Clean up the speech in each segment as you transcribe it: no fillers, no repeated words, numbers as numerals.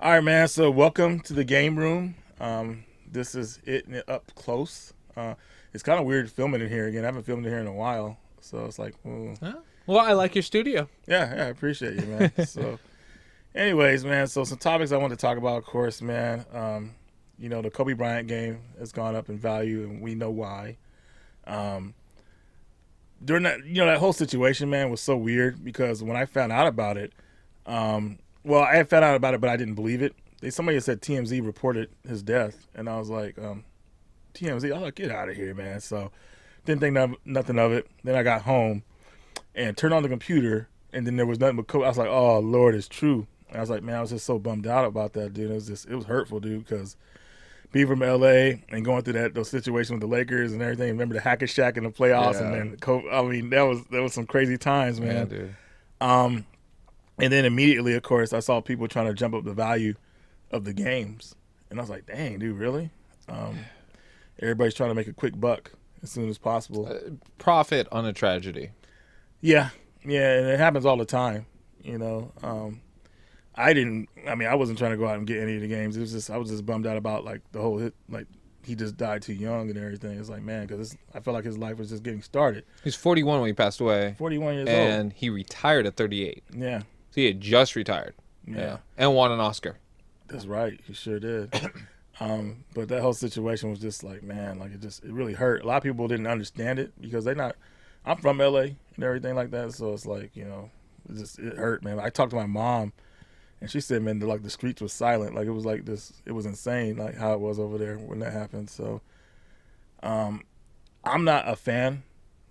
All right, man. So welcome to the game room. This is it up close. It's kind of weird filming it here again. I haven't filmed it here in a while, so it's like, ooh. Huh? Well, I like your studio. Yeah, I appreciate you, man. So, anyways, man. So some topics I want to talk about, of course, man. The Kobe Bryant game has gone up in value, and we know why. Um, During that whole situation, man, was so weird because when I found out about it, well, I had found out about it, but I didn't believe it. Somebody had said TMZ reported his death, and I was like, TMZ, oh, get out of here, man. So didn't think nothing of it. Then I got home and turned on the computer, and then there was nothing but Kobe. I was like, oh Lord, it's true. And I was like, man, I was just so bummed out about that, dude. It was hurtful, dude, because being from LA and going through those situations with the Lakers and everything. Remember the Hackett Shack in the playoffs, and then Kobe. I mean, that was some crazy times, man. Yeah, dude. And then immediately, of course, I saw people trying to jump up the value of the games, and I was like, dang, dude, really? Everybody's trying to make a quick buck as soon as possible. Profit on a tragedy. Yeah, and it happens all the time. I wasn't trying to go out and get any of the games. I was just bummed out about like the whole hit, like he just died too young and everything. It's like, man, because I felt like his life was just getting started. He's 41 when he passed away. 41 years old. And he retired at 38. Yeah. So he had just retired. Yeah. And won an Oscar. That's right. He sure did. But that whole situation was just like, man, like it really hurt. A lot of people didn't understand it because I'm from LA and everything like that. So it's like, it hurt, man. I talked to my mom and she said, man, the streets was silent. Like it was like this, it was insane, like how it was over there when that happened. So, I'm not a fan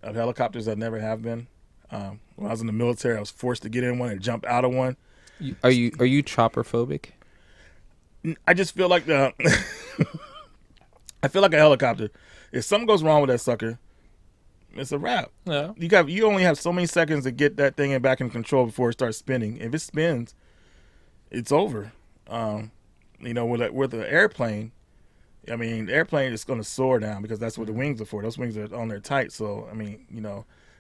of helicopters. I never have been. When I was in the military, I was forced to get in one and jump out of one. Are you chopper phobic? I just feel like I feel like a helicopter. If something goes wrong with that sucker, it's a wrap. Yeah. You only have so many seconds to get that thing back in control before it starts spinning. If it spins, it's over. With an airplane, I mean, the airplane is going to soar down because that's what the wings are for. Those wings are on there tight. So I mean,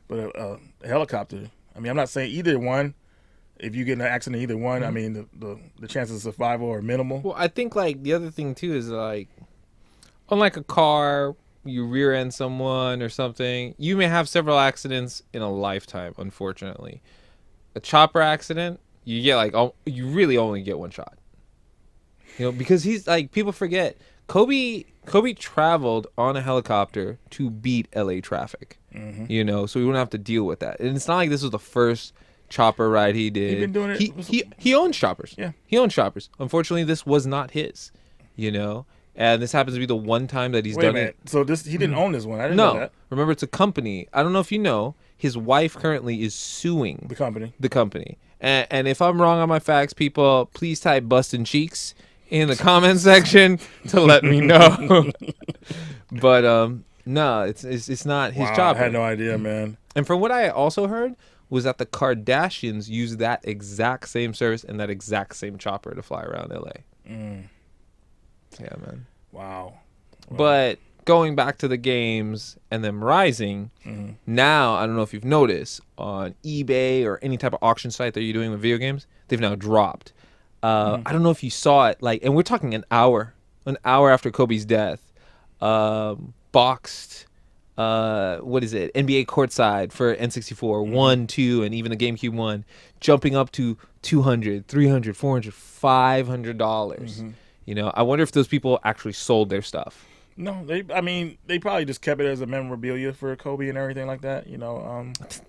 but a helicopter. I mean, I'm not saying either one. If you get in an accident, either one, I mean, the chances of survival are minimal. Well, I think like the other thing too is like, unlike a car, you rear end someone or something, you may have several accidents in a lifetime. Unfortunately, a chopper accident, you get you really only get one shot. Because he's like, people forget Kobe traveled on a helicopter to beat LA traffic. So he wouldn't have to deal with that. And it's not like this was the first chopper ride he did. He's been doing it. He owns choppers. Yeah. He owns choppers. Unfortunately, this was not his. And this happens to be the one time that he's Wait done a minute. it. So he didn't own this one. I didn't know that. Remember, it's a company. I don't know if you know. His wife currently is suing The company. the company. And if I'm wrong on my facts, people, please type bustin' cheeks in the comment section to let me know. But no, it's not his chopper. I had no idea, man. And from what I also heard was that the Kardashians use that exact same service and that exact same chopper to fly around LA. Yeah, man. Wow. But going back to the games and them rising, now, I don't know if you've noticed, on eBay or any type of auction site that you're doing with video games, they've now dropped. I don't know if you saw it, and we're talking an hour after Kobe's death, boxed, what is it, NBA Courtside for N64, 1, 2, and even the GameCube one, jumping up to $200, $300, $400, $500. I wonder if those people actually sold their stuff. No, they probably just kept it as a memorabilia for Kobe and everything like that.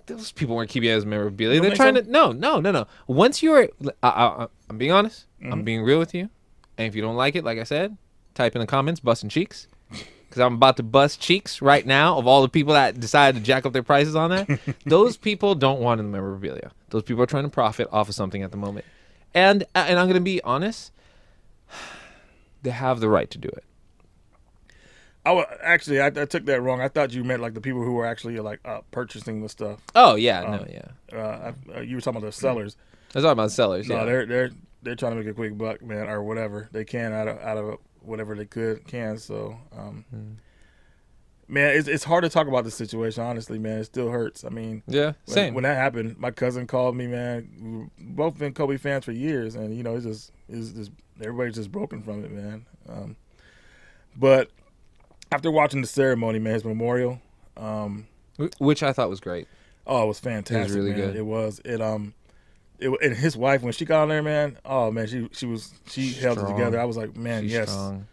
Those people weren't keeping it as memorabilia. You They're don't trying think so? to no. Once you're, I'm being honest. I'm being real with you. And if you don't like it, like I said, type in the comments, busting cheeks, because I'm about to bust cheeks right now of all the people that decided to jack up their prices on that. Those people don't want the memorabilia. Those people are trying to profit off of something at the moment, and I'm going to be honest. They have the right to do it. I took that wrong. I thought you meant like the people who were actually purchasing the stuff. Oh yeah, yeah. You were talking about the sellers. I was talking about sellers. No, Yeah. they're trying to make a quick buck, man, or whatever they can out of whatever they can. So, Man, it's hard to talk about the situation, honestly, man. It still hurts. I mean, Yeah, same. when that happened, my cousin called me, man. We've both been Kobe fans for years, and it's just everybody's just broken from it, man. But after watching the ceremony, man, his memorial, Which I thought was great. oh, it was fantastic. It was really man. good. It was and his wife, when she got on there, man. Oh man, she held it Strong. together. I was like, man, She's yes. strong.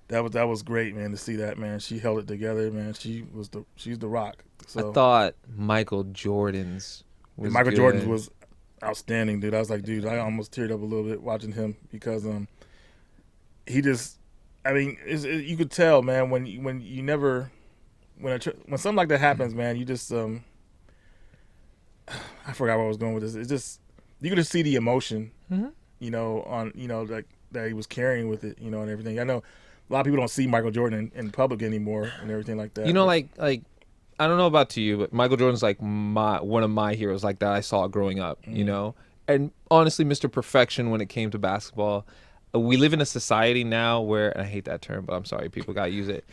That was great, man, to see that, man. She held it together, man. She's the rock. So I thought Michael Jordan's was Michael good. Jordan's was outstanding, dude. I was like, dude, I almost teared up a little bit watching him because he just, I mean, you could tell, man, when something like that happens, man, you just I forgot where I was going with this. It's just you could just see the emotion, you know, on like that he was carrying with it, you know, and everything. I know a lot of people don't see Michael Jordan in public anymore and everything like that. You know, like I don't know about to you, but Michael Jordan's like one of my heroes, like that I saw growing up. You know, and honestly, Mr. Perfection when it came to basketball. We live in a society now where, and I hate that term, but I'm sorry, people gotta use it.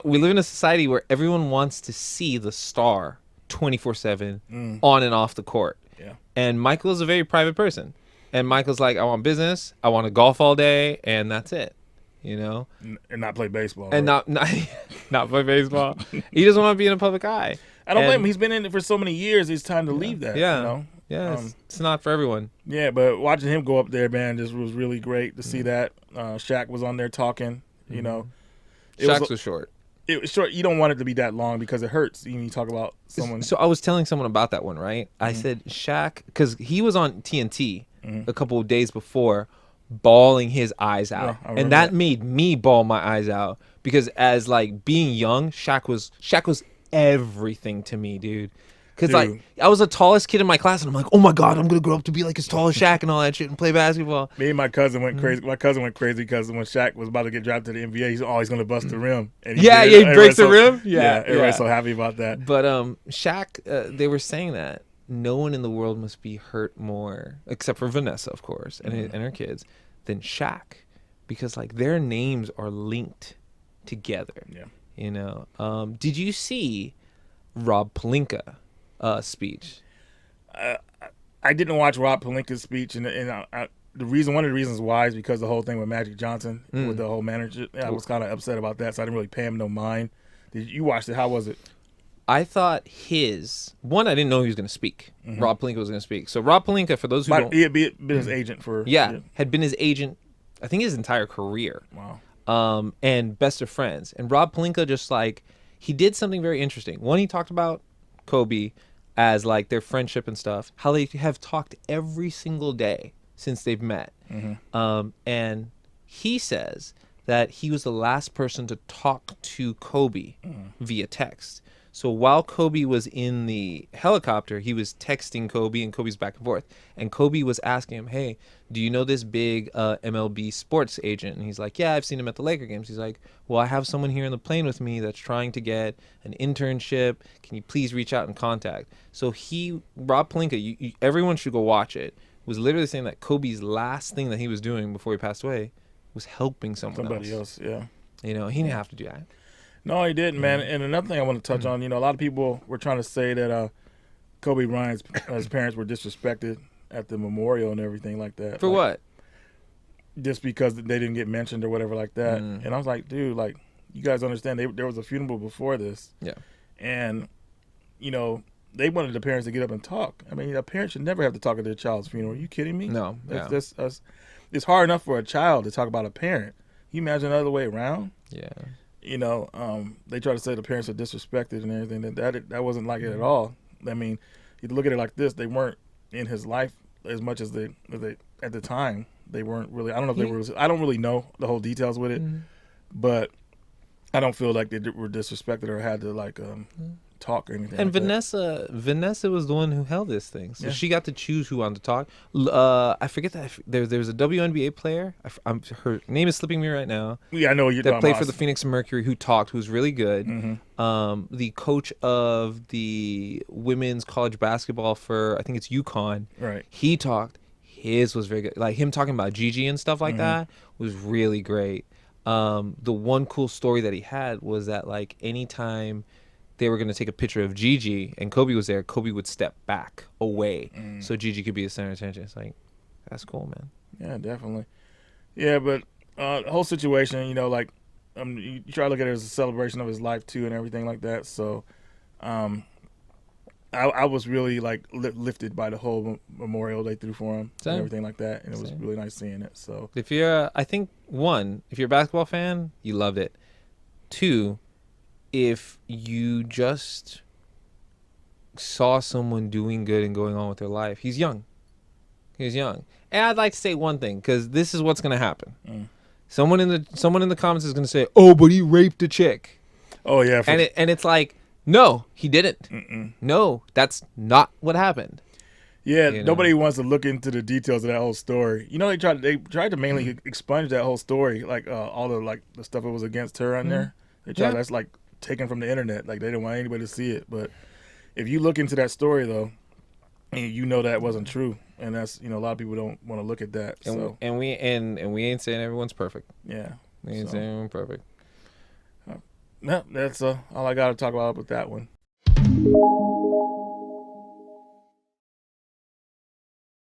We live in a society where everyone wants to see the star 24/7 on and off the court. Yeah. And Michael is a very private person. And Michael's like, I want business, I want to golf all day, and that's it. You know? And not play baseball. And right? not play baseball. He doesn't want to be in a public eye. I don't blame him. He's been in it for so many years. It's time to leave that. Yeah. You know? Yeah, it's not for everyone. Yeah, but watching him go up there, man, just was really great to see that. Shaq was on there talking. You know, Shaq was short. It was short. You don't want it to be that long because it hurts. You talk about someone. So I was telling someone about that one, right? I said Shaq, because he was on TNT a couple of days before, bawling his eyes out, Yeah, and that made me bawl my eyes out because as like being young, Shaq was everything to me, dude. Because like I was the tallest kid in my class, and I'm like, oh my god, I'm gonna grow up to be like as tall as Shaq and all that shit and play basketball. Me and my cousin went crazy. My cousin went crazy because when Shaq was about to get drafted to the NBA, he's always going to bust the rim. And he he breaks the rim. Yeah, everybody's so happy about that. But Shaq, they were saying that no one in the world must be hurt more, except for Vanessa, of course, and her kids, than Shaq, because like their names are linked together. Yeah. You know. Did you see Rob Pelinka speech? I didn't watch Rob Pelinka's speech, and one of the reasons why is because the whole thing with Magic Johnson with the whole manager. I was kind of upset about that, so I didn't really pay him no mind. Did you watch it? How was it? I thought I didn't know he was going to speak. Rob Pelinka was going to speak. So Rob Pelinka, for those who don't, he had been his agent for had been his agent, I think his entire career. Wow. And best of friends. And Rob Pelinka just like he did something very interesting. One, he talked about Kobe as like their friendship and stuff, how they have talked every single day since they've met. And he says that he was the last person to talk to Kobe via text. So while Kobe was in the helicopter, he was texting Kobe, and Kobe's back and forth. And Kobe was asking him, hey, do you know this big MLB sports agent? And he's like, yeah, I've seen him at the Laker games. He's like, well, I have someone here on the plane with me that's trying to get an internship. Can you please reach out and contact? So Rob Pelinka, everyone should go watch it, was literally saying that Kobe's last thing that he was doing before he passed away was helping somebody else. Yeah. You know, he didn't have to do that. No, he didn't, man. And another thing I want to touch on, a lot of people were trying to say that Kobe Bryant's his parents were disrespected at the memorial and everything like that. For what? Just because they didn't get mentioned or whatever like that. And I was like, dude, like, you guys understand there was a funeral before this. Yeah. And, they wanted the parents to get up and talk. I mean, a parent should never have to talk at their child's funeral. Are you kidding me? No. It's hard enough for a child to talk about a parent. Can you imagine the other way around? Yeah. They try to say the parents are disrespected and everything. That wasn't like it at all. I mean, you look at it like this: they weren't in his life as much as they at the time. They weren't really. I don't know if they were. I don't really know the whole details with it, but I don't feel like they were disrespected or had to talk or anything. And like Vanessa was the one who held this thing, so she got to choose who wanted to talk. I forget that there's a WNBA player. Her name is slipping me right now. Yeah, I know what you're that talking played about. for the Phoenix Mercury, who talked, who's really good. The coach of the women's college basketball for, I think it's UConn. Right. He talked. His was very good. Like him talking about Gigi and stuff like that was really great. The one cool story that he had was that like anytime they were going to take a picture of Gigi and Kobe was there, Kobe would step back away so Gigi could be the center of attention. It's like, that's cool, man. Yeah, definitely. Yeah, but the whole situation, like, you try to look at it as a celebration of his life too, and everything like that. So, um, I was really like lifted by the whole memorial they threw for him Same. and everything like that, and it was Same. really nice seeing it. So, If you're, I think if you're a basketball fan, you loved it. 2, if you just saw someone doing good and going on with their life, he's young. He's young. And I'd like to say one thing, because this is what's going to happen. Someone in the comments is going to say, "Oh, but he raped a chick." oh yeah, And it's like, no, he didn't. No, that's not what happened. yeah. You know? Nobody wants to look into the details of that whole story. They tried to mainly expunge that whole story, like all the like the stuff that was against her on there. They tried that's like taken from the internet. Like they didn't want anybody to see it. But if you look into that story though, you know that wasn't true, and that's a lot of people don't want to look at that. And we ain't saying everyone's perfect. Yeah, We ain't saying everyone's perfect. no, that's all I got to talk about with that one.